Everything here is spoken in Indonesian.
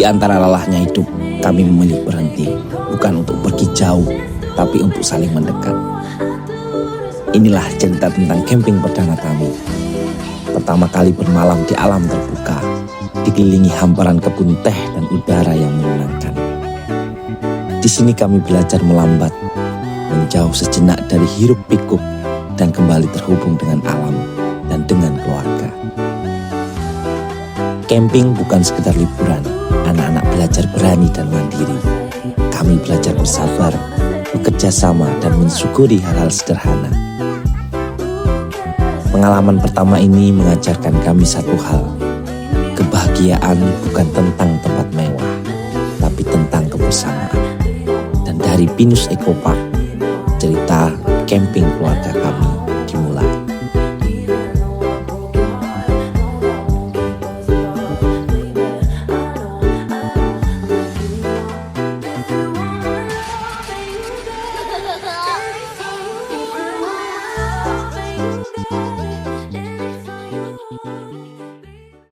Di antara lelahnya hidup, kami memilih berhenti, bukan untuk pergi jauh, tapi untuk saling mendekat. Inilah cerita tentang camping perdana kami. Pertama kali bermalam di alam terbuka, dikelilingi hamparan kebun teh dan udara yang menyenangkan. Di sini kami belajar melambat, menjauh sejenak dari hiruk pikuk, dan kembali terhubung dengan alam dan dengan keluarga. Camping bukan sekedar liburan, anak-anak belajar berani dan mandiri. Kami belajar bersabar, bekerja sama, dan mensyukuri hal-hal sederhana. Pengalaman pertama ini mengajarkan kami satu hal. Kebahagiaan bukan tentang tempat mewah, tapi tentang kebersamaan. Dan dari Pinus Eco Park, cerita camping keluarga kami.